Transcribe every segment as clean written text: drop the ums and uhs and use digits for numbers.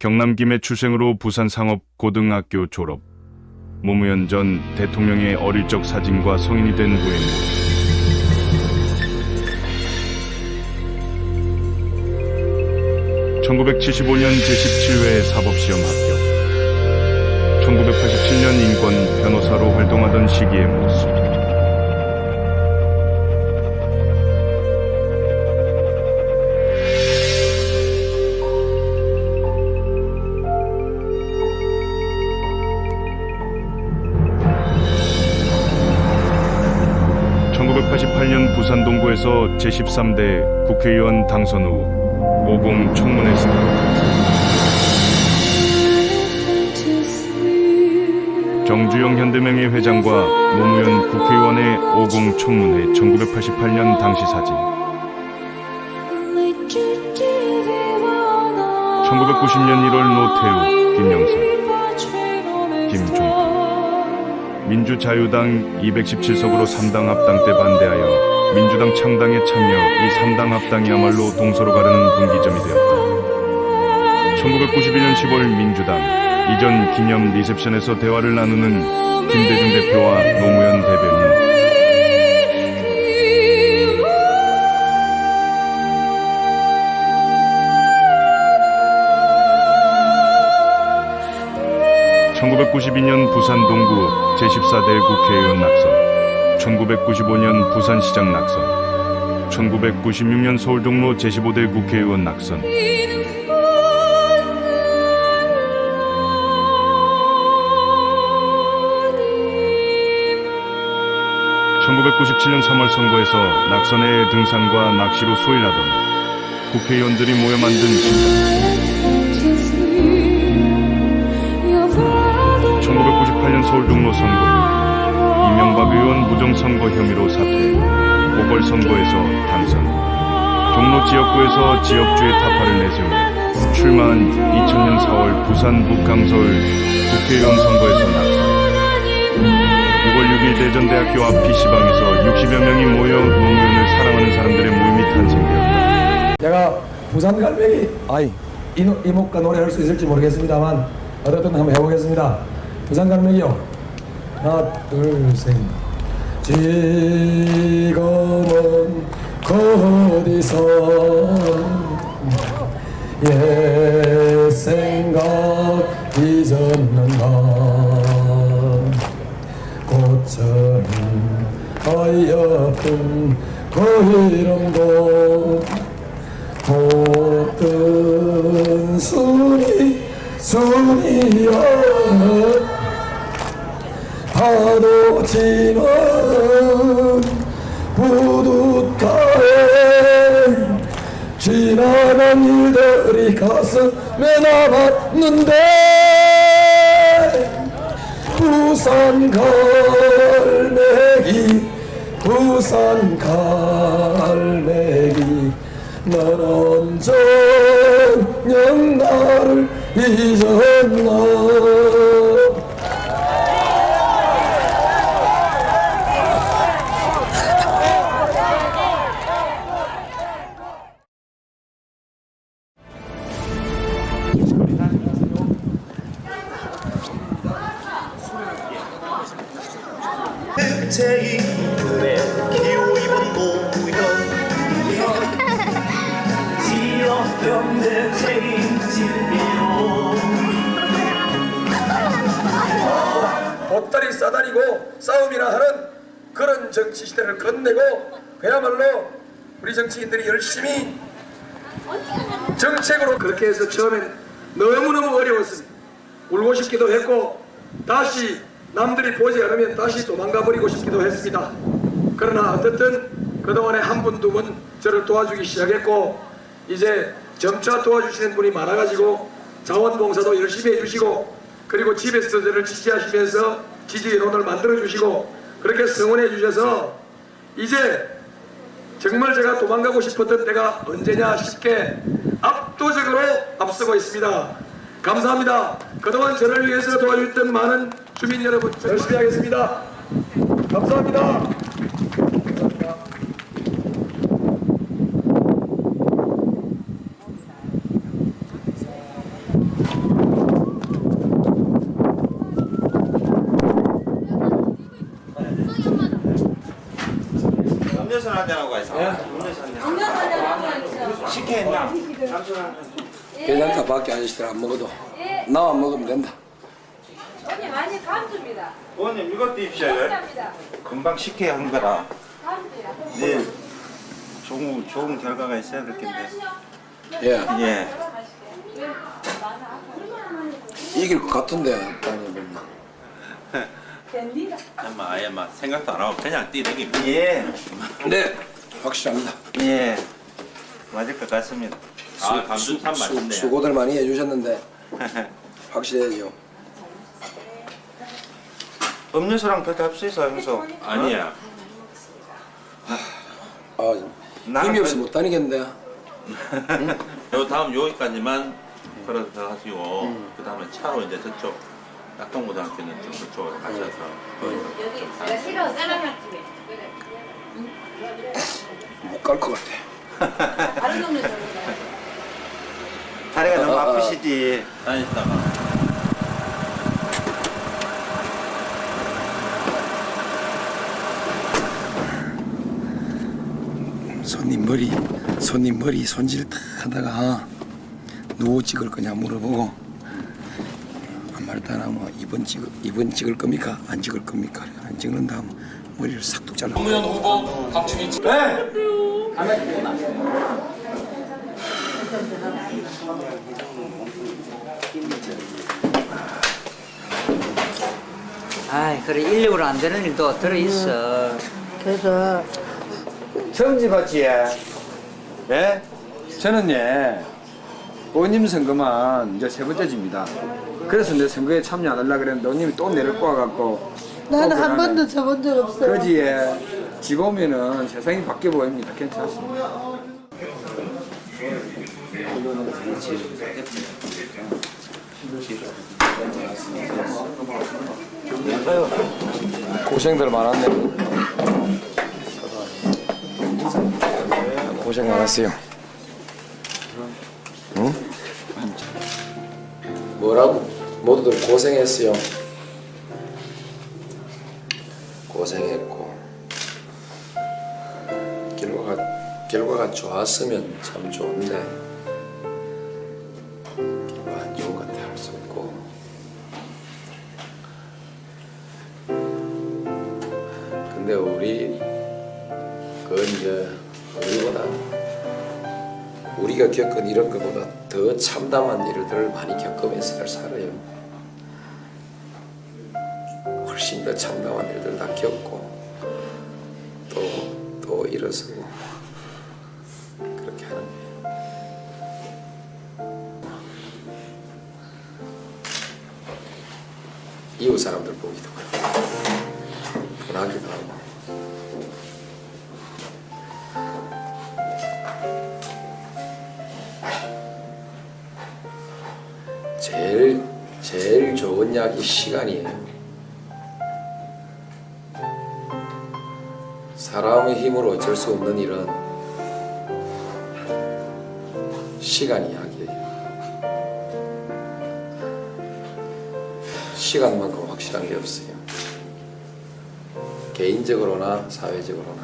경남 김해 출생으로 부산상업고등학교 졸업. 노무현 전 대통령의 어릴 적 사진과 성인이 된 후의 모습. 1975년 제17회 사법시험 합격. 1987년 인권 변호사로 활동하던 시기의 모습. (1988년) 부산 동구에서 제13대 국회의원 당선 후 50 청문회 스타트. 정주영 현대명예 회장과 노무현 국회의원의 50 청문회. 1988년 당시 사진. 1990년 1월 노태우, 김영삼, 김종필. 민주자유당 217석으로 3당 합당 때 반대하여 민주당 창당에 참여. 이 3당 합당이야말로 동서로 가르는 분기점이 되었다. 1991년 10월 민주당 이전 기념 리셉션에서 대화를 나누는 김대중 대표와 노무현 대변인. (1992년) 부산 동구 제14대 국회의원 낙선. 1995년 부산시장 낙선. 1996년 서울 종로 제15대 국회의원 낙선. 1997년 3월 선거에서 낙선의 등산과 낚시로 소일하던 국회의원들이 모여 만든 신당. 1998년 서울 종로 선거. 이명박 의원 부정선거 혐의로 사퇴. 보궐선거에서 당선. 종로 지역구에서 지역주의 타파를 내세우며 출마한 2000년 4월 부산 북강서울 국회의원 선거에서 낙선. 6월 6일 대전대학교 앞 PC방에서 60여 명이 모여 노무현을 사랑하는 사람들의 모임이 탄생되었다. 내가 부산 갈매기 이목과 노래할 수 있을지 모르겠습니다만 어쨌든 한번 해보겠습니다. 부산 갈매기요. 하나 둘 셋. 지금은 어디서 옛 생각 잊었는가. 꽃처럼 어여쁜 그 이름도 꽃든 순이여. 파도 치는 부둣가에 지나간 일들이 가슴에 남았는데 부산 갈매기 부산 갈매기 너는 저녁 나를 잊었나. 제2의 기호입은 노무현 지역경제 책임지기로 보따리 싸다니고 싸움이나 하는 그런 정치 시대를 끝내고 그야말로 우리 정치인들이 열심히 정책으로 그렇게 해서 처음엔 너무너무 어려웠습니다. 울고 싶기도 했고 다시 남들이 보지 않으면 다시 도망가 버리고 싶기도 했습니다. 그러나 어쨌든 그동안에 한 분 두 분 저를 도와주기 시작했고 이제 점차 도와주시는 분이 많아가지고 자원봉사도 열심히 해주시고 그리고 집에서 저를 지지하시면서 지지 여론을 만들어주시고 그렇게 성원해 주셔서 이제 정말 제가 도망가고 싶었던 때가 언제냐 싶게 압도적으로 앞서고 있습니다. 감사합니다. 그동안 저를 위해서 도와주셨던 많은 주민 여러분 열심히 하겠습니다. 감사합니다. 음료수 한잔 하고 가있어. 식혜 했나? 괜찮다. 밖에 아저씨들 안 먹어도 나만 먹으면 된다. 언니 많이 감줍니다. 부모님 이것도 입셔요. 감사합니다. 금방 식혜 한 거라. 감주야. 내일 좋은 결과가 있어야 될 텐데. 예, 예. 이길 것 같은데 아니 보면. 엄마 아예 막 생각도 안 하고 그냥 뛰댕기. 예. 네, 확실합니다. 예. 맞을 것 같습니다. 아 감주 참 맛있네요. 수고들 많이 해주셨는데 확실해야죠. 음료수랑 더 잡수있어 형수. 아니야. 아, 힘이 없어 못 다니겠는데. 요 다음 여기까지만 걸어서 하시고 그 다음에 차로 이제 저쪽 낙동고등학교는 좀 그쪽으로 가셔서 여기 내가 싫어 짜장면집에. 못 갈 것 같아. 다른 동네 저기. 다리가 너무 아프시지. 다녔다가 손님 머리 손질 다 하다가 누구 찍을 거냐 물어보고 아무 말도 안 하고 이번 찍을 겁니까? 안 찍을 겁니까? 안 찍는 다음 머리를 싹둑 잘라. 노무현 후보 박주기 아이 그래 119로 안 되는 일도 들어있어. 그래서 성지 봤지? 예? 저는 의원님 선거만 이제 세 번째집니다. 그래서 이제 선거에 참여 안 하려고 그랬는데 의원님이 또 내를 꼬아갖고 나는 한 번도 저본 적 없어요. 거지에 집 오면은 세상이 바뀌어 보입니다. 괜찮습니다. 고생들 많았네. 고생 많았어요. 응? 뭐라고? 모두들 고생했어요. 고생했고 결과가 좋았으면 참 좋은데 결과 안 좋은 것 같아 할 수 없고. 근데 그건 이제 우리가 겪은 이런 것보다 더 참담한 일들을 많이 겪으면서 살아요. 훨씬 더 참담한 일들 다 겪고 또 일어서고 그렇게 하는 거예요. 이웃 사람들 보기도 그렇고 분하기도 하고. 제일 좋은 약이 시간이에요. 사람의 힘으로 어쩔 수 없는 일은 시간이 약이에요. 시간만큼 확실한 게 없어요. 개인적으로나 사회적으로나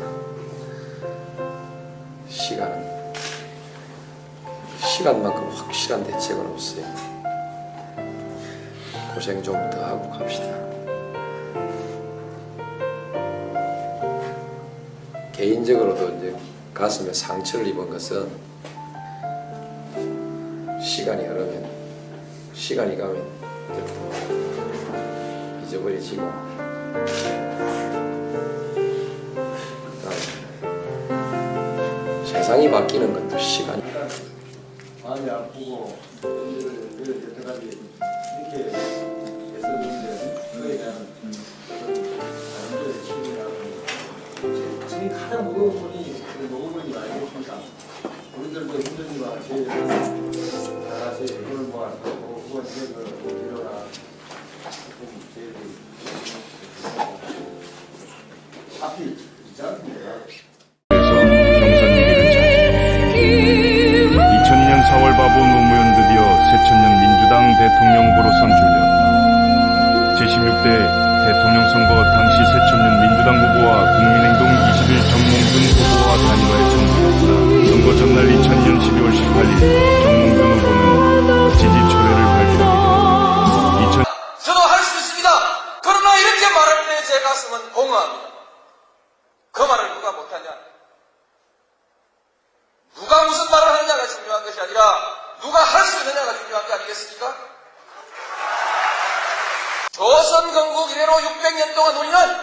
시간만큼 확실한 대책은 없어요. 고생 좀 더 하고 갑시다. 개인적으로도 이제 가슴에 상처를 입은 것은 시간이 가면 잊어버리지고 그다음에 세상이 바뀌는 것도 시간이. 마음이 아프고 여태까지 이렇게 했었는데 그거에 대한 사람들의 책임이라고 지금 가장 무거운 분이 노무현이 아니겠습니까? 우리들도 힘들지만 제일 다 제일 힘을 모아서 후원 지역을 이뤄라 제일 앞이 있지 않습니까? 경선 얘기를 잘. 2002년 4월 바보 노무현 드디어 새천년 민주당 대통령 후보로 선출되었다. 제16대 대통령 선거 당시 새천년 민주당 후보와 국민행동 21 정몽준 후보와 단일화에 성공했다. 선거 전날 2000년 12월 18일 정몽준 후보는 지지 초래를 발표하게 되었다. 저도 할 수 있습니다. 그러나 이렇게 말할 때 제 가슴은 공허합니다. 그 말을 누가 못하냐? 누가 무슨 말을 하느냐가 중요한 것이 아니라 누가 할 수 있느냐가 중요한 게 아니겠습니까? 조선 건국 이래로 600년 동안 우리는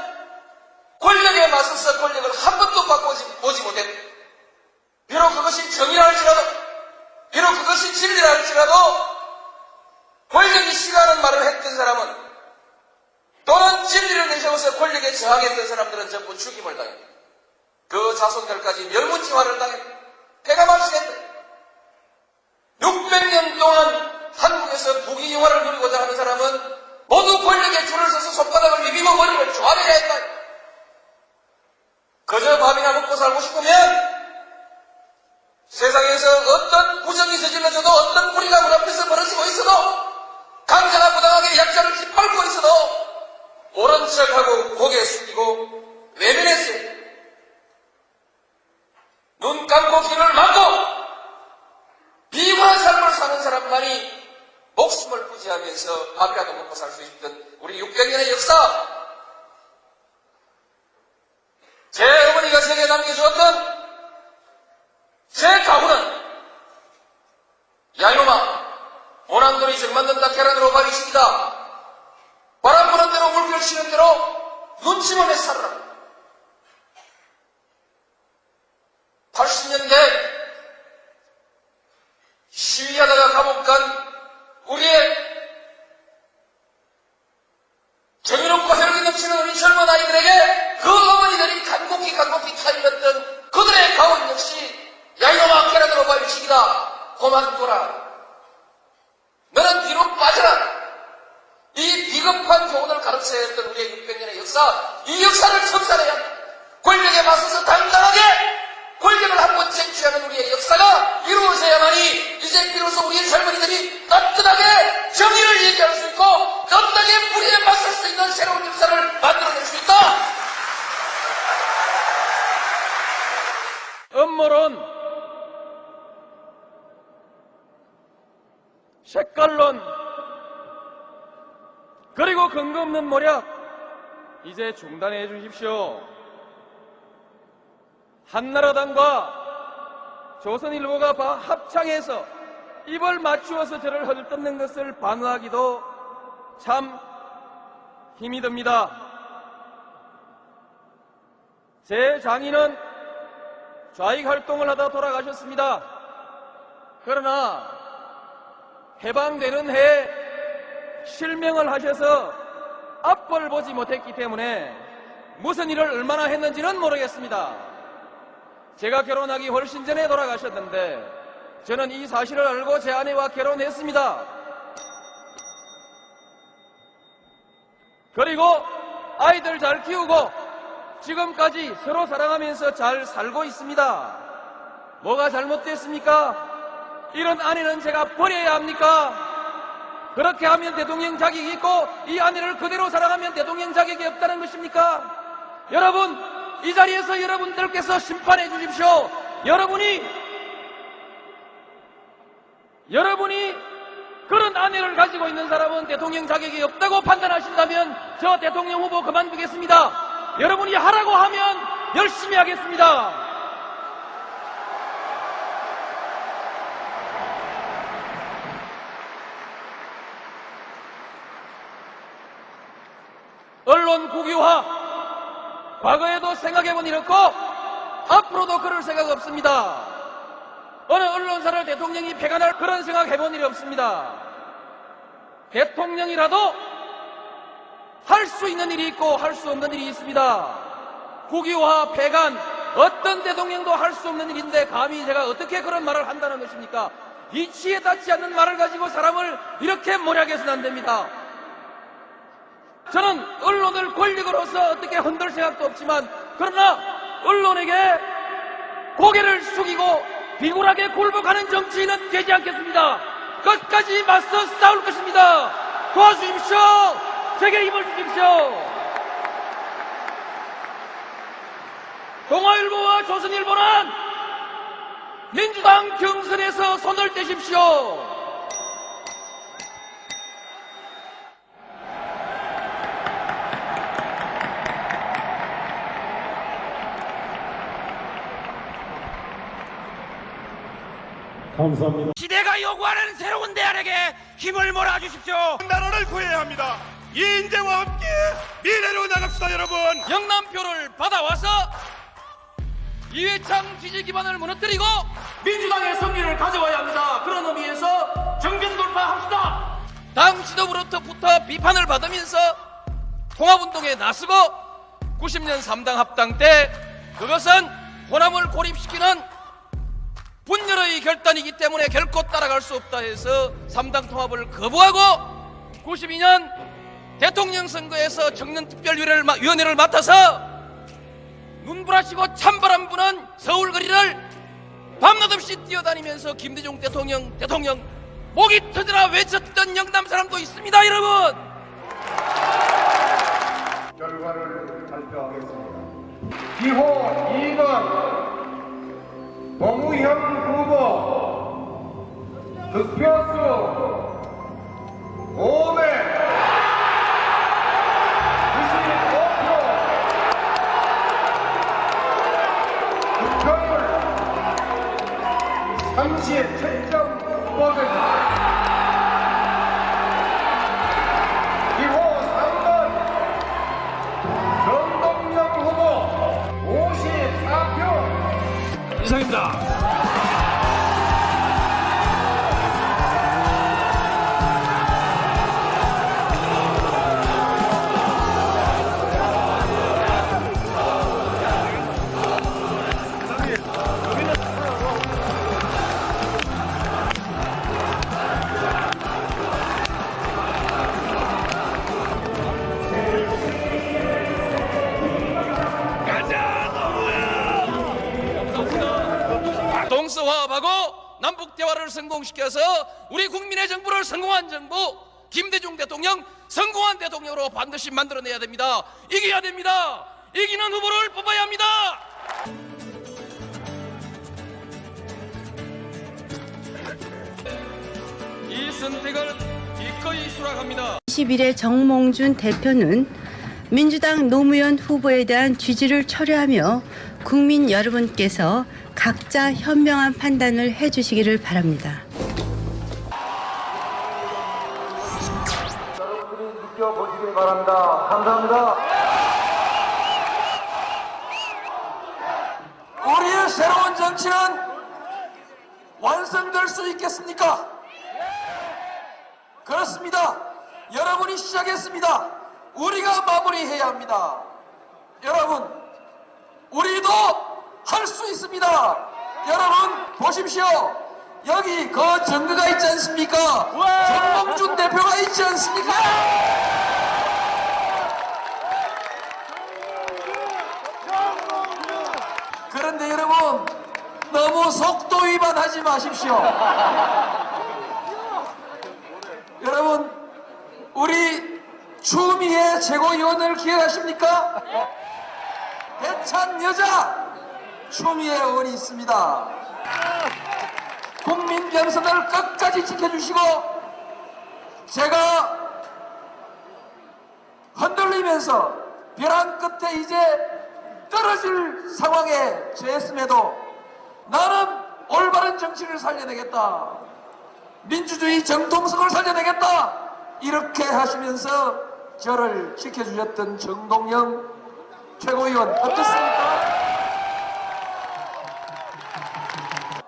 권력에 맞서서 권력을 한 번도 바꿔보지 못했다. 비록 그것이 정의라 할지라도, 비록 그것이 진리라 할지라도 권력이 싫어하는 말을 했던 사람은, 또는 진리를 내세워서 권력에 저항했던 사람들은 전부 죽임을 당했다. 그 자손들까지 멸문지화를 당했다. 폐가 말시했다. 600년 동안 한국에서 부귀영화를 누리고자 하는 사람은 모두 권력에 줄을 서서 손바닥을 비비고 머리를 조아려야 했다. 그저 밥이나 먹고 살고 싶으면 세상에서 어떤 부정이 저질러져도, 어떤 뿌리가 문 앞에서 벌어지고 있어도, 강자가 부당하게 약자를 짓밟고 있어도 옳은 척하고 고개 숙이고 외면했어요. 눈 감고 귀를 막고 비굴한 삶을 사는 사람만이 목숨을 부지하면서 밥이라도 먹고 살 수 있던 우리 600년의 역사, 제 어머니가 제게 남겨주었던 제 가훈은 야이놈아, 오남돌이 정 만든다 계란으로 밥이 식이다. 바람 부는 대로 물결 치는 대로 눈치만 해 살아라. 80년대 시위하다가 감옥 간 우리의 정의롭고 혈기 넘치는 우리 젊은 아이들에게 그 어머니들이 간곡히 타일렀던 그들의 가훈 역시 야이놈아 계란으로 밥이 식이다. 그만둬라. 너는 뒤로 빠져라. 이 비겁한 교훈을 가르쳐야 했던 우리의 600년의 역사, 이 역사를 청산해야 합니다. 권력에 맞서서 당당하게 권력을 한번 쟁취하는 우리의 역사가 이루어져야만이 이제 비로소 우리의 젊은이들이 따뜻하게 정의를 얘기할 수 있고 떳떳하게 불의에 맞설 수 있는 새로운 역사를 만들어낼 수 있다. 음모론, 색깔론, 그리고 근거 없는 모략 이제 중단해 주십시오. 한나라당과 조선일보가 합창해서 입을 맞추어서 저를 허들떴는 것을 반응하기도 참 힘이 듭니다. 제 장인은 좌익 활동을 하다 돌아가셨습니다. 그러나 해방되는 해에 실명을 하셔서 앞을 보지 못했기 때문에 무슨 일을 얼마나 했는지는 모르겠습니다. 제가 결혼하기 훨씬 전에 돌아가셨는데 저는 이 사실을 알고 제 아내와 결혼했습니다. 그리고 아이들 잘 키우고 지금까지 서로 사랑하면서 잘 살고 있습니다. 뭐가 잘못됐습니까? 이런 아내는 제가 버려야 합니까? 그렇게 하면 대통령 자격이 있고 이 아내를 그대로 사랑하면 대통령 자격이 없다는 것입니까? 여러분, 이 자리에서 여러분들께서 심판해 주십시오. 여러분이 그런 아내를 가지고 있는 사람은 대통령 자격이 없다고 판단하신다면 저 대통령 후보 그만두겠습니다. 여러분이 하라고 하면 열심히 하겠습니다. 언론 국유화, 과거에도 생각해본 일 없고 앞으로도 그럴 생각 없습니다. 어느 언론사를 대통령이 폐간할 그런 생각 해본 일이 없습니다. 대통령이라도 할 수 있는 일이 있고 할 수 없는 일이 있습니다. 국유화, 폐간, 어떤 대통령도 할 수 없는 일인데 감히 제가 어떻게 그런 말을 한다는 것입니까? 이치에 닿지 않는 말을 가지고 사람을 이렇게 모략해서는 안 됩니다. 저는 언론을 권력으로서 어떻게 흔들 생각도 없지만 그러나 언론에게 고개를 숙이고 비굴하게 굴복하는 정치인은 되지 않겠습니다. 끝까지 맞서 싸울 것입니다. 도와주십시오. 제게 힘을 주십시오. 동아일보와 조선일보는 민주당 경선에서 손을 떼십시오. 감사합니다. 시대가 요구하는 새로운 대안에게 힘을 몰아주십시오. 나라를 구해야 합니다. 이 인재와 함께 미래로 나갑시다, 여러분. 영남표를 받아와서 이회창 지지 기반을 무너뜨리고 민주당의 승리를 가져와야 합니다. 그런 의미에서 정면 돌파합시다. 당 지도부로부터 비판을 받으면서 통합운동에 나서고 90년 3당 합당 때 그것은 호남을 고립시키는 분열의 결단이기 때문에 결코 따라갈 수 없다 해서 3당 통합을 거부하고 92년 대통령 선거에서 청년특별위원회를 맡아서 눈부라시고 찬바람 부는 서울 거리를 밤낮 없이 뛰어다니면서 김대중 대통령 목이 터져라 외쳤던 영남 사람도 있습니다. 여러분, 결과를 발표하겠습니다. 기호 2번 노무현 후보 득표수 595표, 득표율 37.5%. 기호 3번 정동영 후보 54표. 이상입니다. 동서화합하고 남북대화를 성공시켜서 우리 국민의 정부를 성공한 정부, 김대중 대통령 성공한 대통령으로 반드시 만들어내야 됩니다. 이겨야 됩니다. 이기는 후보를 뽑아야 합니다. 이 선택을 기꺼이 수락합니다. 21의 정몽준 대표는 민주당 노무현 후보에 대한 지지를 철회하며 국민 여러분께서 각자 현명한 판단을 해주시기를 바랍니다. 여러분들이 느껴보시길 바랍니다. 감사합니다. 우리의 새로운 정치는 완성될 수 있겠습니까? 그렇습니다. 여러분이 시작했습니다. 우리가 마무리해야 합니다. 여러분, 우리도 할 수 있습니다. 여러분 보십시오. 여기 그 정거가 있지 않습니까? 정몽준 대표가 있지 않습니까? 그런데 여러분, 너무 속도 위반하지 마십시오. 여러분, 우리 추미애 최고위원을 기억하십니까? 대찬 여자 추미애 의원이 있습니다. 국민 경선을 끝까지 지켜주시고 제가 흔들리면서 벼랑 끝에 이제 떨어질 상황에 처했음에도 나는 올바른 정치를 살려내겠다, 민주주의 정통성을 살려내겠다, 이렇게 하시면서 저를 지켜주셨던 정동영 최고위원 어떻습니까?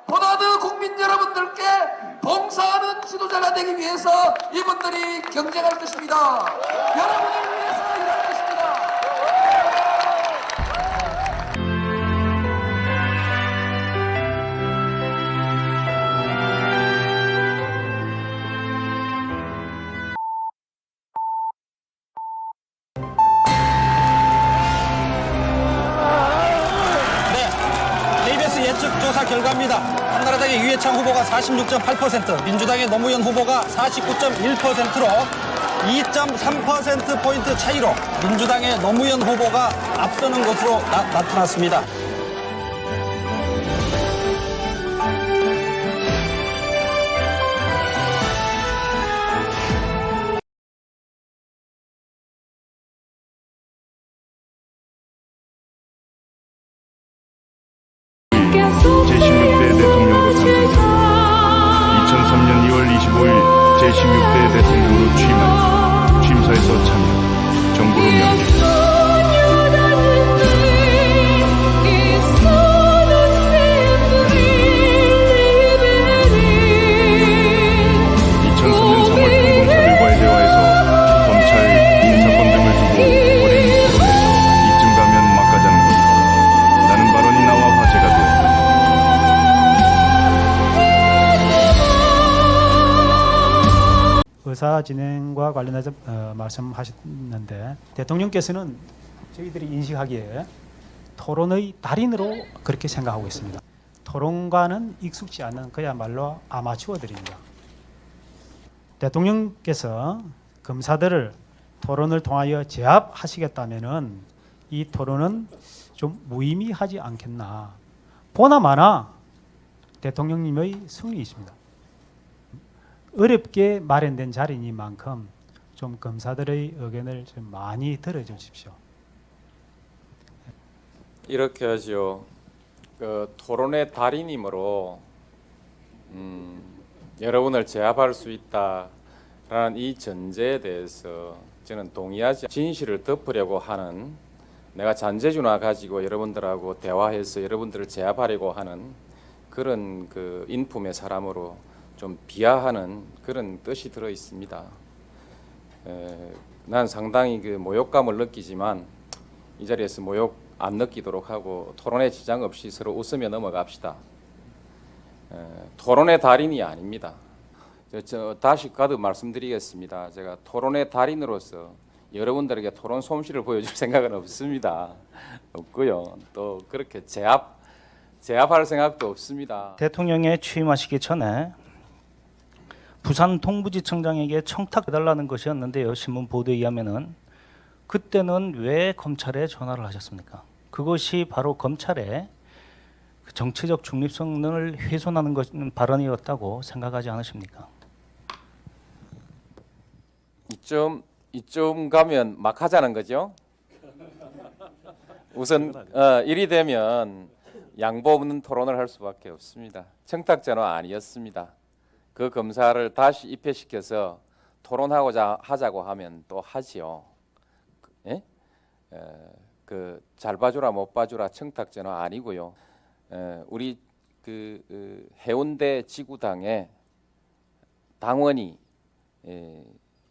보다 더 국민 여러분들께 봉사하는 지도자가 되기 위해서 이분들이 경쟁할 것입니다. 여러분을 위해서 일할 것입니다. KBS 예측 조사 결과입니다. 한나라당이 자유한국당의 유해창 후보가 46.8%, 민주당의 노무현 후보가 49.1%로 2.3%포인트 차이로 민주당의 노무현 후보가 앞서는 것으로 나타났습니다. 제16대 대통령으로 당선됩니다. 2003년 2월 25일 제16대 대통령으로 취임하여 취임사에서 참여, 정부로 명예했습니다. 2003년 3월 평검사들과의 대화에서 검찰, 인사권 등을 두고 어린 토론에서 이쯤 가면 막가자는 것이다 라는 발언이 나와 화제가 되었다. 의사 진행과 관련해서 말씀하셨는데 대통령께서는 저희들이 인식하기에 토론의 달인으로 그렇게 생각하고 있습니다. 토론과는 익숙지 않은 그야말로 아마추어들입니다. 대통령께서 검사들을 토론을 통하여 제압하시겠다면은 이 토론은 좀 무의미하지 않겠나. 보나마나 대통령님의 승리이십니다. 어렵게 마련된 자리니만큼 좀 검사들의 의견을 좀 많이 들어주십시오. 이렇게 하죠. 그 토론의 달인이므로 여러분을 제압할 수 있다라는 이 전제에 대해서 저는 동의하지. 진실을 덮으려고 하는, 내가 잔재주나 가지고 여러분들하고 대화해서 여러분들을 제압하려고 하는 그런 그 인품의 사람으로 좀 비하하는 그런 뜻이 들어 있습니다. 난 상당히 그 모욕감을 느끼지만 이 자리에서 모욕 안 느끼도록 하고 토론에 지장 없이 서로 웃으며 넘어갑시다. 토론의 달인이 아닙니다. 저 다시 거듭 말씀드리겠습니다. 제가 토론의 달인으로서 여러분들에게 토론 솜씨를 보여줄 생각은 없습니다. 없고요. 또 그렇게 제압할 생각도 없습니다. 대통령에 취임하시기 전에 부산 동부지청장에게 청탁해달라는 것이었는데요. 신문 보도에 의하면은 그때는 왜 검찰에 전화를 하셨습니까? 그것이 바로 검찰의 정치적 중립성을 훼손하는 발언이었다고 생각하지 않으십니까? 이쯤 가면 막 하자는 거죠. 우선 일이 되면 양보 없는 토론을 할 수밖에 없습니다. 청탁 전화 아니었습니다. 그 검사를 다시 입회시켜서 토론하고자 하자고 하면 또 하지요. 예? 그 잘 봐주라 못 봐주라 청탁 전화 아니고요. 우리 그 해운대 지구당에 당원이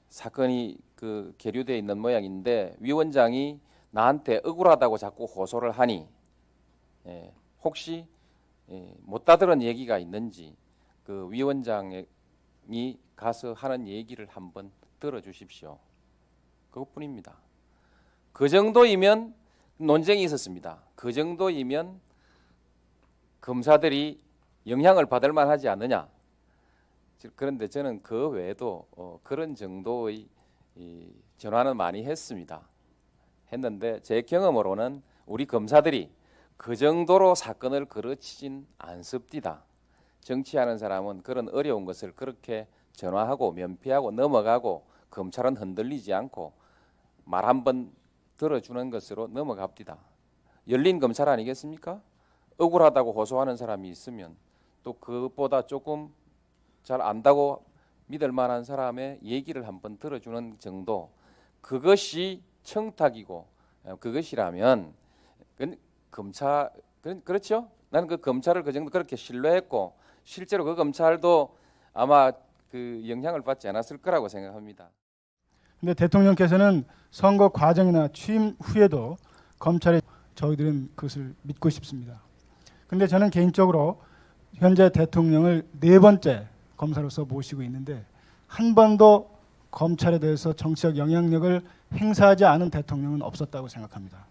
사건이 그 계류되어 있는 모양인데 위원장이 나한테 억울하다고 자꾸 호소를 하니 혹시 못 알아들은 얘기가 있는지 그 위원장이 가서 하는 얘기를 한번 들어주십시오. 그것뿐입니다. 그 정도이면 논쟁이 있었습니다. 그 정도이면 검사들이 영향을 받을 만하지 않느냐. 그런데 저는 그 외에도 그런 정도의 전화는 많이 했는데 제 경험으로는 우리 검사들이 그 정도로 사건을 그르치진 않습니다. 정치하는 사람은 그런 어려운 것을 그렇게 전화하고 면피하고 넘어가고 검찰은 흔들리지 않고 말 한번 들어주는 것으로 넘어갑니다. 열린 검찰 아니겠습니까? 억울하다고 호소하는 사람이 있으면 또 그것보다 조금 잘 안다고 믿을 만한 사람의 얘기를 한번 들어주는 정도, 그것이 청탁이고 그것이라면 검찰 그렇죠? 나는 그 검찰을 그 정도 그렇게 신뢰했고 실제로 그 검찰도 아마 그 영향을 받지 않았을 거라고 생각합니다. 근데 대통령께서는 선거 과정이나 취임 후에도 검찰에 저희들은 그것을 믿고 싶습니다. 근데 저는 개인적으로 현재 대통령을 4번째 검사로서 모시고 있는데 한 번도 검찰에 대해서 정치적 영향력을 행사하지 않은 대통령은 없었다고 생각합니다.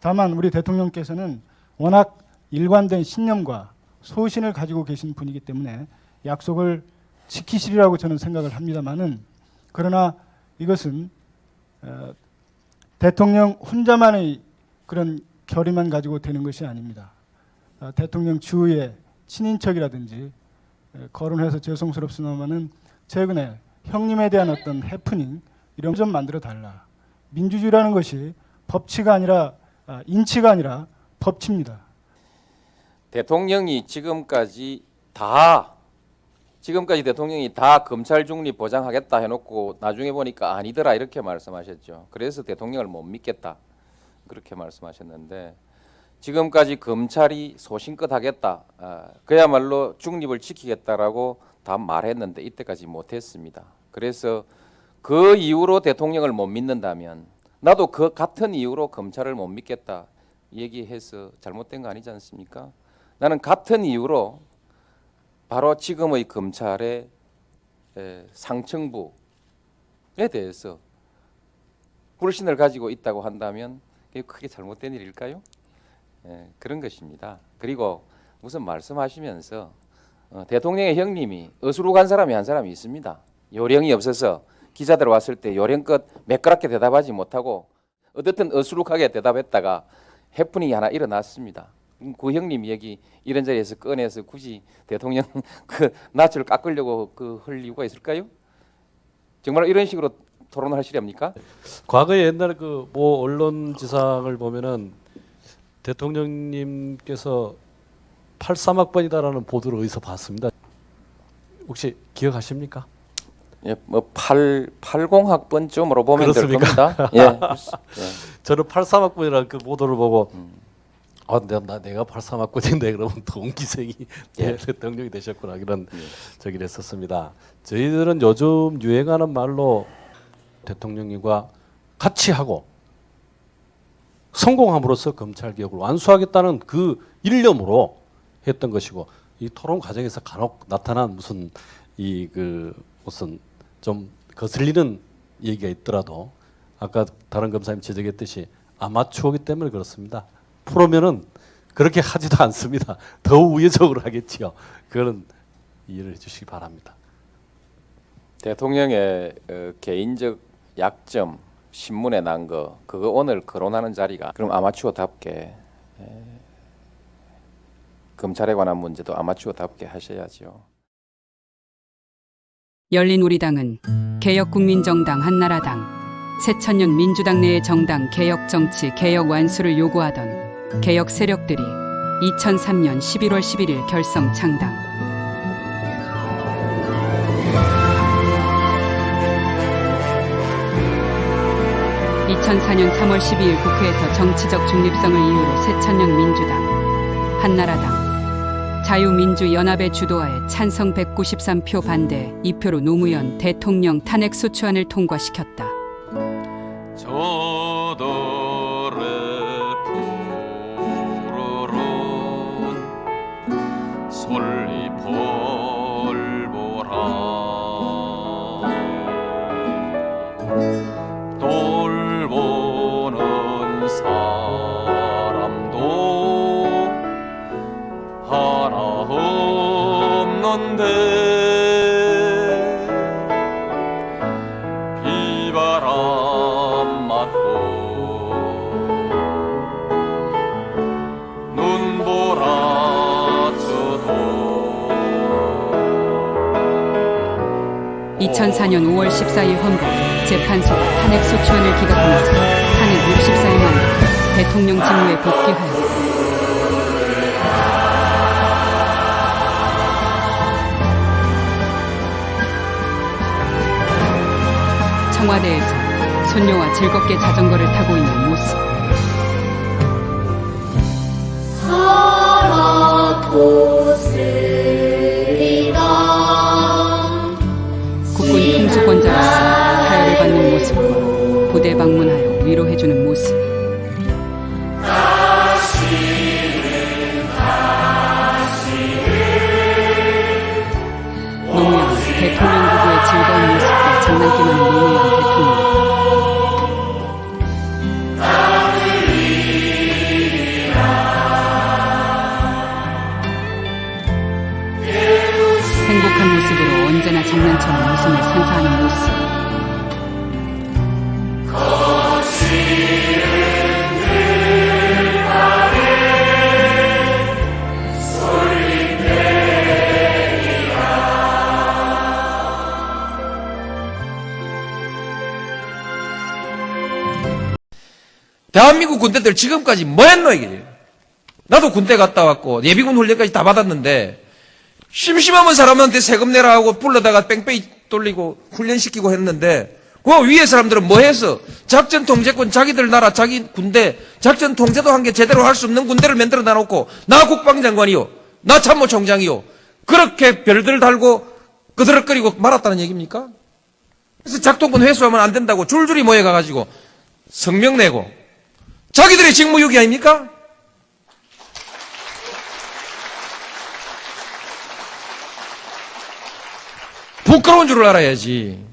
다만 우리 대통령께서는 워낙 일관된 신념과 소신을 가지고 계신 분이기 때문에 약속을 지키시리라고 저는 생각을 합니다만은, 그러나 이것은 대통령 혼자만의 그런 결의만 가지고 되는 것이 아닙니다. 대통령 주위에 친인척이라든지, 거론해서 죄송스럽습니다만은 최근에 형님에 대한 어떤 해프닝 이런 좀 만들어 달라. 민주주의라는 것이 법치가 아니라 인치가 아니라 법치입니다. 대통령이 지금까지 대통령이 다 검찰 중립 보장하겠다 해놓고 나중에 보니까 아니더라 이렇게 말씀하셨죠. 그래서 대통령을 못 믿겠다 그렇게 말씀하셨는데, 지금까지 검찰이 소신껏 하겠다, 그야말로 중립을 지키겠다라고 다 말했는데 이때까지 못했습니다. 그래서 그 이후로 대통령을 못 믿는다면 나도 그 같은 이유로 검찰을 못 믿겠다 얘기해서 잘못된 거 아니지 않습니까? 나는 같은 이유로 바로 지금의 검찰의 상층부에 대해서 불신을 가지고 있다고 한다면 그게 크게 잘못된 일일까요? 그런 것입니다. 그리고 무슨 말씀하시면서 대통령의 형님이 어수룩한 사람이 한 사람이 있습니다. 요령이 없어서 기자들 왔을 때 요령껏 매끄럽게 대답하지 못하고 어떻든 어수룩하게 대답했다가 해프닝이 하나 일어났습니다. 그 형님 얘기 이런 자리에서 꺼내서 굳이 대통령 그 낯을 깎으려고 할 이유가 있을까요? 정말 이런 식으로 토론을 하시렵니까? 과거에 옛날에 그 모 언론지상을 보면은 대통령님께서 83학번이다라는 보도를 어디서 봤습니다. 혹시 기억하십니까? 예, 뭐 80학번쯤으로 보면 그렇습니까? 될 겁니다. 예. 예. 저는 83학번이라는 그 보도를 보고 내가 83학번인데 그러면 동기생이 대통령이 되셨구나 이런 저기를 했었습니다. 저희들은 요즘 유행하는 말로 대통령님과 같이 하고 성공함으로써 검찰 개혁을 완수하겠다는 그 일념으로 했던 것이고, 이 토론 과정에서 간혹 나타난 무슨 무슨 좀 거슬리는 얘기가 있더라도 아까 다른 검사님 지적했듯이 아마추어기 때문에 그렇습니다. 프로면은 그렇게 하지도 않습니다. 더 우회적으로 하겠지요. 그거는 이해를 해주시기 바랍니다. 대통령의 개인적 약점 신문에 난 거 그거 오늘 거론하는 자리가, 그럼 아마추어답게 검찰에 관한 문제도 아마추어답게 하셔야죠. 열린우리당은 개혁국민정당 한나라당, 새천년 민주당 내의 정당 개혁정치 개혁 완수를 요구하던 개혁 세력들이 2003년 11월 11일 결성 창당. 2004년 3월 12일 국회에서 정치적 중립성을 이유로 새천년 민주당, 한나라당, 자유민주연합의 주도하에 찬성 193표 반대 2표로 노무현 대통령 탄핵소추안을 통과시켰다. 저들의 푸르른 솔잎을 보라. 돌보는 사람도 하나 없는데 비바람 맞고 눈보라쳐도 2004년 5월 14일 헌법 재판소가 탄핵소추안을 기각하면서 탄핵 64일 만에 대통령 직무에 복귀하였다. 청와대에서 손녀와 즐겁게 자전거를 타고 있는 모습. 국군 통수권자로서 사열을 받는 모습과 부대 방문하여 위로해주는 모습. 노무현 대통령 부부의 즐거운 모습과 장난기만한 노무현 대통령. 대한민국 군대들 지금까지 뭐 했노, 이게? 나도 군대 갔다 왔고, 예비군 훈련까지 다 받았는데, 심심하면 사람한테 세금 내라 하고 불러다가 뺑뺑이 돌리고 훈련시키고 했는데, 그 위에 사람들은 뭐 해서? 작전 통제권 자기들 나라, 자기 군대, 작전 통제도 한 게 제대로 할 수 없는 군대를 만들어 놔놓고, 나 국방장관이요, 나 참모총장이요, 그렇게 별들 달고 끄드럭거리고 말았다는 얘기입니까? 그래서 작동권 회수하면 안 된다고 줄줄이 모여가가지고 성명 내고, 자기들의 직무유기 아닙니까? 부끄러운 줄을 알아야지.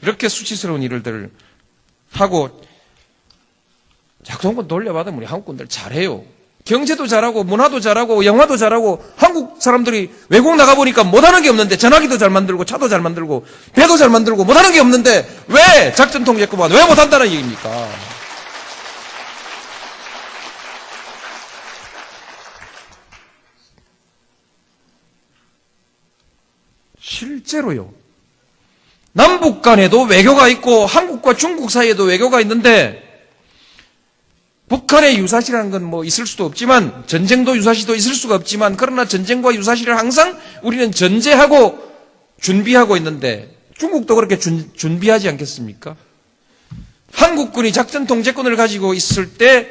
이렇게 수치스러운 일들을 하고 작동권 돌려받으면 우리 한국군들 잘해요. 경제도 잘하고 문화도 잘하고 영화도 잘하고 한국 사람들이 외국 나가보니까 못하는 게 없는데 전화기도 잘 만들고 차도 잘 만들고 배도 잘 만들고 못하는 게 없는데 왜 작전 통제권만 왜 못한다는 얘기입니까? 실제로요. 남북 간에도 외교가 있고 한국과 중국 사이에도 외교가 있는데 북한의 유사시라는 건 뭐 있을 수도 없지만 전쟁도 유사시도 있을 수가 없지만 그러나 전쟁과 유사시를 항상 우리는 전제하고 준비하고 있는데 중국도 그렇게 준비하지 않겠습니까? 한국군이 작전 통제권을 가지고 있을 때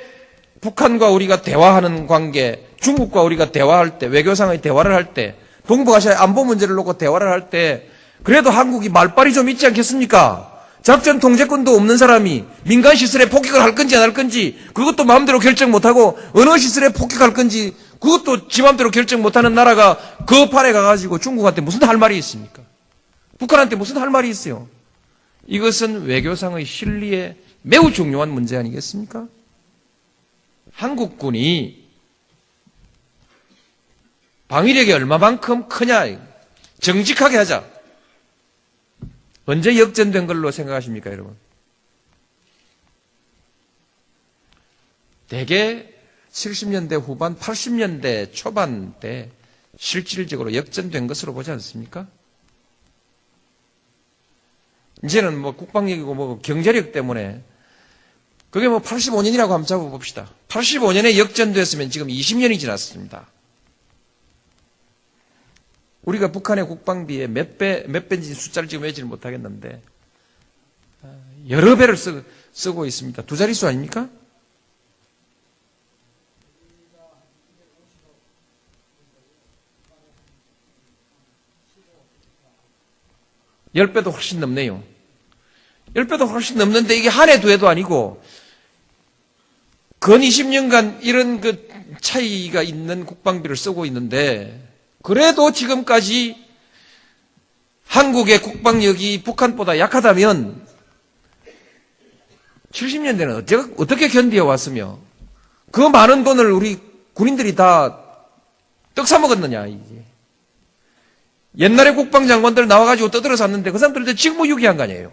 북한과 우리가 대화하는 관계, 중국과 우리가 대화할 때, 외교상의 대화를 할 때, 동북아시아의 안보 문제를 놓고 대화를 할 때 그래도 한국이 말빨이 좀 있지 않겠습니까? 작전 통제권도 없는 사람이 민간 시설에 폭격을 할 건지 안 할 건지 그것도 마음대로 결정 못하고 어느 시설에 폭격할 건지 그것도 지 마음대로 결정 못하는 나라가 그 판에 가가지고 중국한테 무슨 할 말이 있습니까? 북한한테 무슨 할 말이 있어요? 이것은 외교상의 실리에 매우 중요한 문제 아니겠습니까? 한국군이 방위력이 얼마만큼 크냐 정직하게 하자. 언제 역전된 걸로 생각하십니까, 여러분? 대개 70년대 후반, 80년대 초반 때 실질적으로 역전된 것으로 보지 않습니까? 이제는 뭐 국방력이고 뭐 경제력 때문에 그게 뭐 85년이라고 한번 잡아봅시다. 85년에 역전됐으면 지금 20년이 지났습니다. 우리가 북한의 국방비의 몇 배인지 숫자를 지금 외지를 못하겠는데 여러 배를 쓰고 있습니다. 두 자릿수 아닙니까? 열 배도 훨씬 넘네요. 10배도 훨씬 넘는데 이게 한 해 두 해도 아니고 근 20년간 이런 그 차이가 있는 국방비를 쓰고 있는데 그래도 지금까지 한국의 국방력이 북한보다 약하다면 70년대는 어떻게 견디어 왔으며 그 많은 돈을 우리 군인들이 다 떡 사먹었느냐 이게. 옛날에 국방장관들 나와가지고 떠들어 샀는데 그 사람들한테 직무유기한 거 아니에요.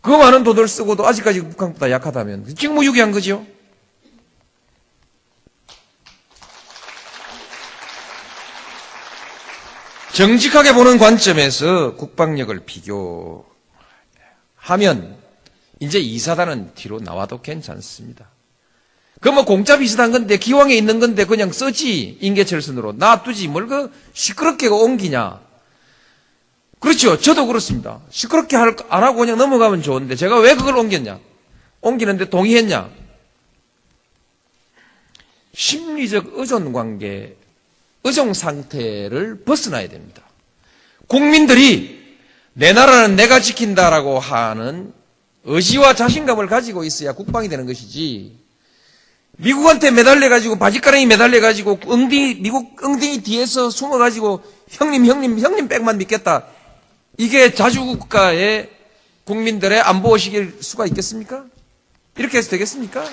그 많은 돈을 쓰고도 아직까지 북한보다 약하다면 직무유기한 거죠. 정직하게 보는 관점에서 국방력을 비교하면 이제 이 사단은 뒤로 나와도 괜찮습니다. 그 뭐 공짜 비슷한 건데 기왕에 있는 건데 그냥 쓰지 인계철선으로 놔두지 뭘 그 시끄럽게 옮기냐. 그렇죠. 저도 그렇습니다. 시끄럽게 안 하고 그냥 넘어가면 좋은데 제가 왜 그걸 옮겼냐. 옮기는데 동의했냐. 심리적 의존관계 의존 상태를 벗어나야 됩니다. 국민들이 내 나라는 내가 지킨다라고 하는 의지와 자신감을 가지고 있어야 국방이 되는 것이지 미국한테 매달려가지고 바지가랑이 매달려가지고 미국 엉덩이 뒤에서 숨어가지고 형님 백만 믿겠다. 이게 자주국가의 국민들의 안보의식일 수가 있겠습니까? 이렇게 해서 되겠습니까?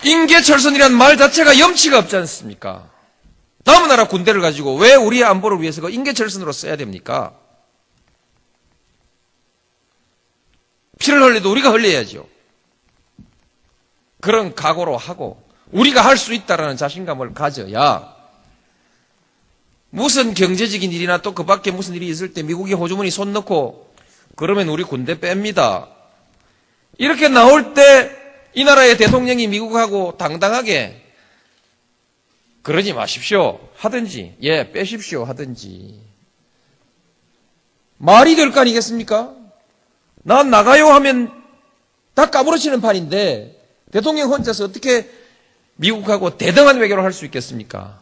인계철선이란 말 자체가 염치가 없지 않습니까? 남의 나라 군대를 가지고 왜 우리의 안보를 위해서 그 인계철선으로 써야 됩니까? 피를 흘려도 우리가 흘려야죠. 그런 각오로 하고 우리가 할 수 있다라는 자신감을 가져야 무슨 경제적인 일이나 또 그 밖에 무슨 일이 있을 때 미국이 호주머니 손 넣고 그러면 우리 군대 뺍니다. 이렇게 나올 때 이 나라의 대통령이 미국하고 당당하게 그러지 마십시오 하든지, 예, 빼십시오 하든지. 말이 될 거 아니겠습니까? 난 나가요 하면 다 까무러치는 판인데 대통령 혼자서 어떻게 미국하고 대등한 외교를 할 수 있겠습니까?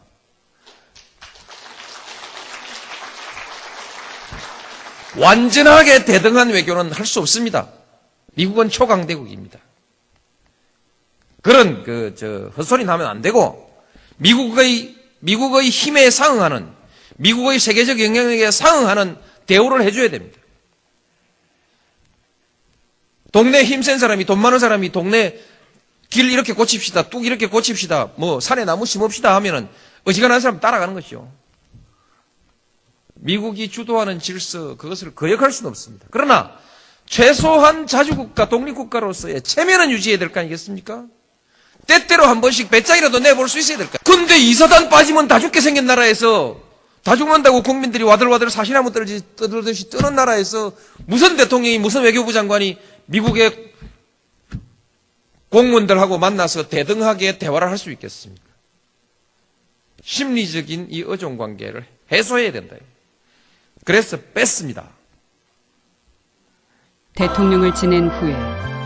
완전하게 대등한 외교는 할 수 없습니다. 미국은 초강대국입니다. 그런 헛소리 나면 안 되고 미국의 힘에 상응하는, 미국의 세계적 영향력에 상응하는 대우를 해줘야 됩니다. 동네 힘센 사람이, 돈 많은 사람이 동네 길 이렇게 고칩시다, 뚝 이렇게 고칩시다, 뭐 산에 나무 심읍시다 하면은 어지간한 사람 따라가는 것이죠. 미국이 주도하는 질서, 그것을 거역할 수는 없습니다. 그러나 최소한 자주국가, 독립국가로서의 체면은 유지해야 될 거 아니겠습니까? 때때로 한 번씩 배짱이라도 내볼 수 있어야 될까? 근데 이사단 빠지면 다 죽게 생긴 나라에서, 다 죽는다고 국민들이 와들와들 사시나무 떠들듯이 뜨는 나라에서 무슨 대통령이, 무슨 외교부 장관이 미국의 공무원들하고 만나서 대등하게 대화를 할 수 있겠습니까? 심리적인 이 의존관계를 해소해야 된다. 그래서 뺐습니다. 대통령을 지낸 후에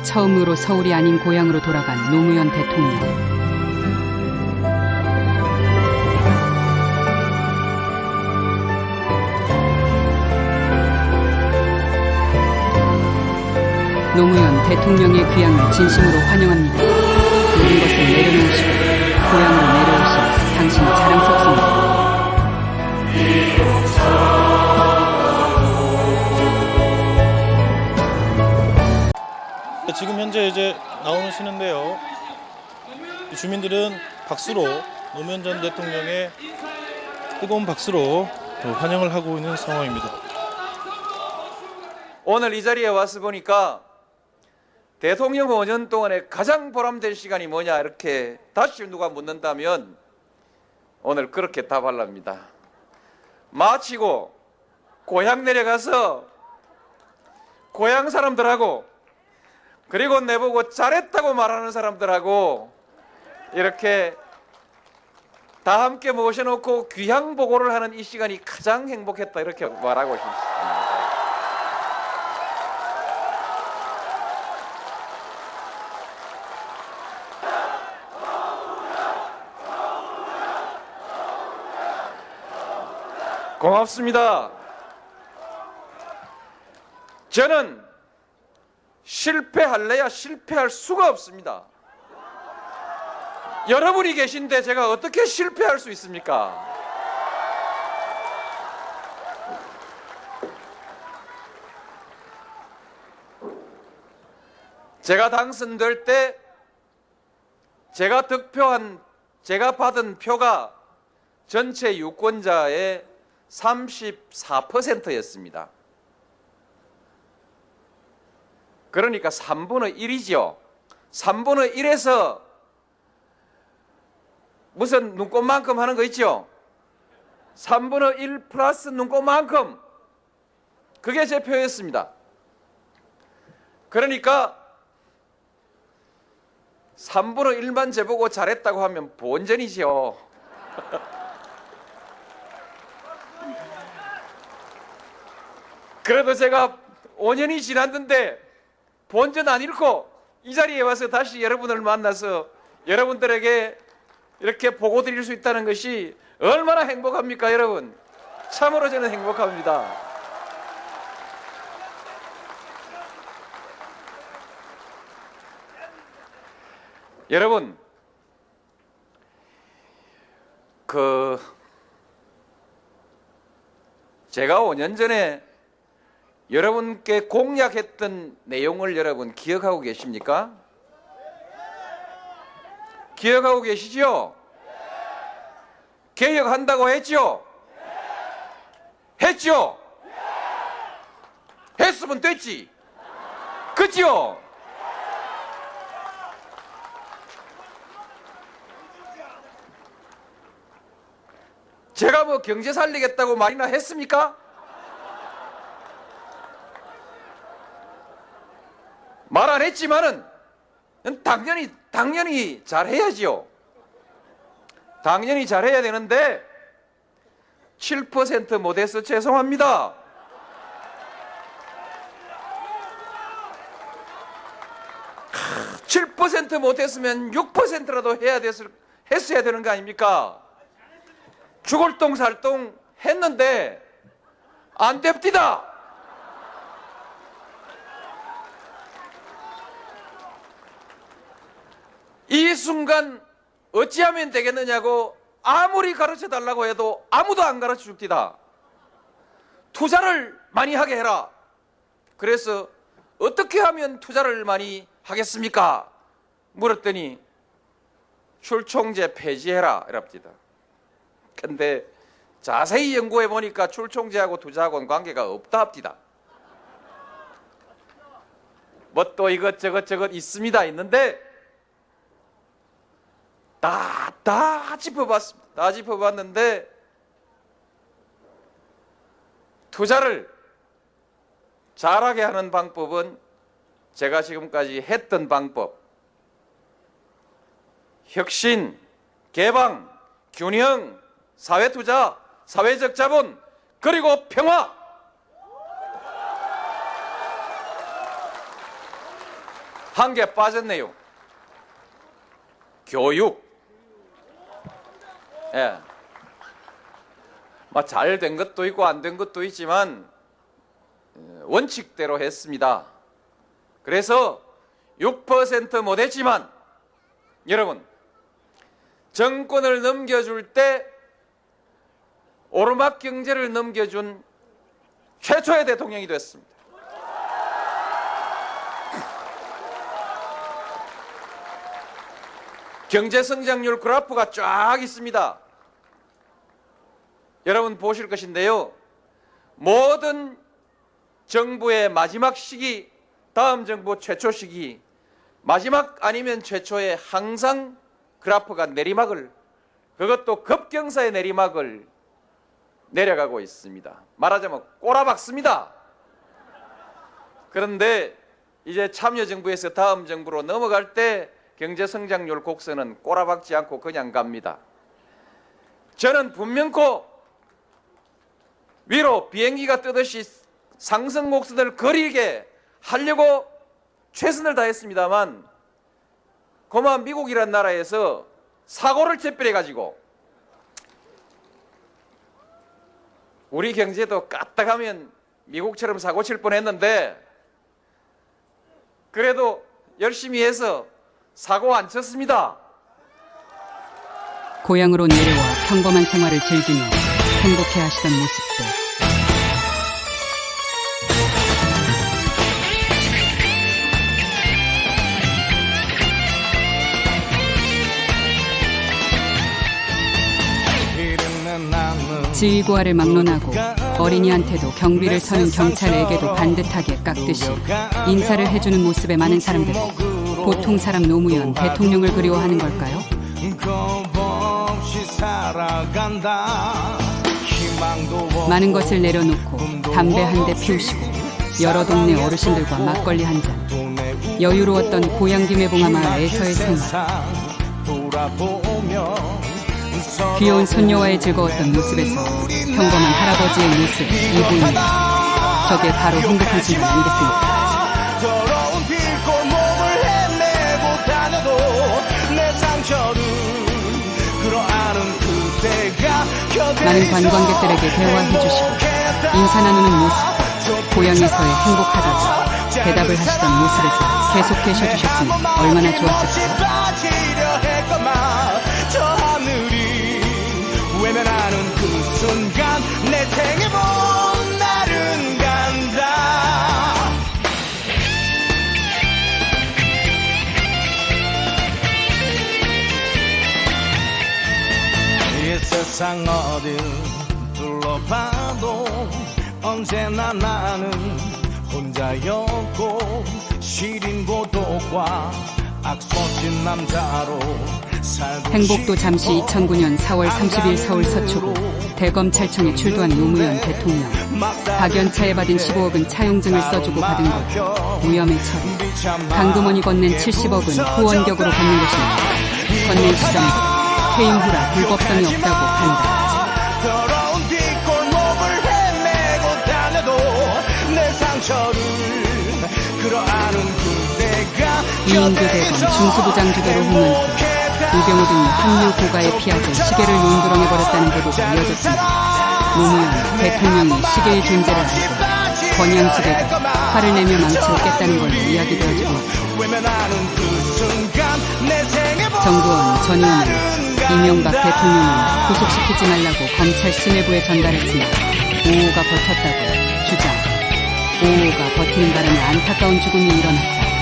처음으로 서울이 아닌 고향으로 돌아간 노무현 대통령. 노무현 대통령의 귀향을 진심으로 환영합니다. 모든 것을 내려놓으시고 고향으로 내려오신 당신이 자랑스럽습니다. 지금 현재 이제 나오시는데요. 주민들은 박수로, 노무현 전 대통령의 뜨거운 박수로 환영을 하고 있는 상황입니다. 오늘 이 자리에 와서 보니까 대통령 5년 동안에 가장 보람된 시간이 뭐냐 이렇게 다시 누가 묻는다면 오늘 그렇게 답하랍니다. 마치고 고향 내려가서 고향 사람들하고 그리고 내보고 잘했다고 말하는 사람들하고 이렇게 다 함께 모셔놓고 귀향 보고를 하는 이 시간이 가장 행복했다 이렇게 말하고 싶습니다. 고맙습니다. 저는 실패할래야 실패할 수가 없습니다. 여러분이 계신데 제가 어떻게 실패할 수 있습니까? 제가 당선될 때 제가 받은 표가 전체 유권자의 34%였습니다. 그러니까 3분의 1이죠. 3분의 1에서 무슨 눈꽃만큼 하는 거 있죠? 3분의 1 플러스 눈꽃만큼. 그게 제 표였습니다. 그러니까 3분의 1만 재보고 잘했다고 하면 본전이죠. 그래도 제가 5년이 지났는데 본전 안 잃고 이 자리에 와서 다시 여러분을 만나서 여러분들에게 이렇게 보고 드릴 수 있다는 것이 얼마나 행복합니까, 여러분? 참으로 저는 행복합니다. 여러분, 제가 5년 전에 여러분께 공약했던 내용을 여러분 기억하고 계십니까? 기억하고 계시죠? 개혁한다고 했죠? 했죠? 했으면 됐지. 그죠? 제가 뭐 경제 살리겠다고 말이나 했습니까? 말 안 했지만은 당연히 잘해야지요. 당연히 잘해야 되는데 7% 못해서 죄송합니다. 크, 7% 못했으면 6%라도 했어야 되는 거 아닙니까? 죽을 똥 살 똥 했는데 안 됩디다. 이 순간 어찌하면 되겠느냐고 아무리 가르쳐 달라고 해도 아무도 안 가르쳐 줍디다. 투자를 많이 하게 해라. 그래서 어떻게 하면 투자를 많이 하겠습니까? 물었더니 출총제 폐지해라 이랍디다. 근데 자세히 연구해 보니까 출총제하고 투자하고는 관계가 없다 합디다. 뭐 또 이것저것 있습니다. 있는데 다 짚어봤습니다. 다 짚어봤는데 투자를 잘하게 하는 방법은 제가 지금까지 했던 방법, 혁신, 개방, 균형, 사회투자, 사회적 자본, 그리고 평화. 한 개 빠졌네요. 교육. 예. 잘 된 것도 있고 안 된 것도 있지만 원칙대로 했습니다. 그래서 6% 못했지만 여러분 정권을 넘겨줄 때 오르막 경제를 넘겨준 최초의 대통령이 됐습니다. 경제 성장률 그래프가 쫙 있습니다. 여러분 보실 것인데요. 모든 정부의 마지막 시기, 다음 정부 최초 시기, 마지막 아니면 최초에 항상 그래프가 내리막을, 그것도 급경사의 내리막을 내려가고 있습니다. 말하자면 꼬라박습니다. 그런데 이제 참여정부에서 다음 정부로 넘어갈 때 경제성장률 곡선은 꼬라박지 않고 그냥 갑니다. 저는 분명코 위로 비행기가 뜨듯이 상승 곡선을 그리게 하려고 최선을 다했습니다만 고만 미국이란 나라에서 사고를 재빨해가지고 우리 경제도 까딱하면 미국처럼 사고 칠 뻔했는데 그래도 열심히 해서 사고 안 쳤습니다. 고향으로 내려와 평범한 생활을 즐기며 행복해 하시던 모습들. 지휘고하를 막론하고 어린이한테도 경비를 서는 경찰에게도 반듯하게 깎듯이 인사를 해주는 모습에 많은 사람들은 보통 사람 노무현 대통령을 그리워하는 걸까요? 많은 것을 내려놓고 담배 한 대 피우시고 여러 동네 어르신들과 막걸리 한 잔, 여유로웠던 고향 김해봉화 마을에서의 생활. 귀여운 손녀와의 즐거웠던 모습에서 평범한 할아버지의 모습 이보입니다. 저게 바로 행복한 순간 아니겠습니까? 많은 관광객들에게 대화해 주시고 인사 나누는 모습, 고향에서의 행복하다고 대답을 하시던 모습에서 계속 계셔 주셨으면 얼마나 좋았을까요? 외면하는 그 순간 내 생에 본 날은 간다. 이 세상 어딜 둘러봐도 언제나 나는 혼자였고 시린 고독과 악소진 남자로 행복도 잠시 2009년 4월 30일 서울 서초구 대검찰청에 출두한 노무현 대통령. 박연차에 받은 15억은 차용증을 써주고 받은 것. 무혐의 처리. 강금원이 건넨 70억은 후원격으로 걷는 것입니다. 건넨 시점도 퇴임 후라 불법성이 없다고 판단. 더러운 뒷골목을 헤매고 다녀도 내 상처를 끌어안은 그대가 이인규 대검 중수부장 주도로 홍은표. 우병우 등이 합류 고가에 피하자 시계를 논두렁해버렸다는 보도가 이어졌습니다. 노무현 대통령이 시계의 존재를 알고 권양지대가 화를 내며 망치로 깼다는 걸로 이야기되어지고 정두원 전 의원은 이명박 대통령을 구속시키지 말라고 검찰 수뇌부에 전달했으나 5호가 버텼다고 주장. 5호가 버티는 바람에 안타까운 죽음이 일어났다.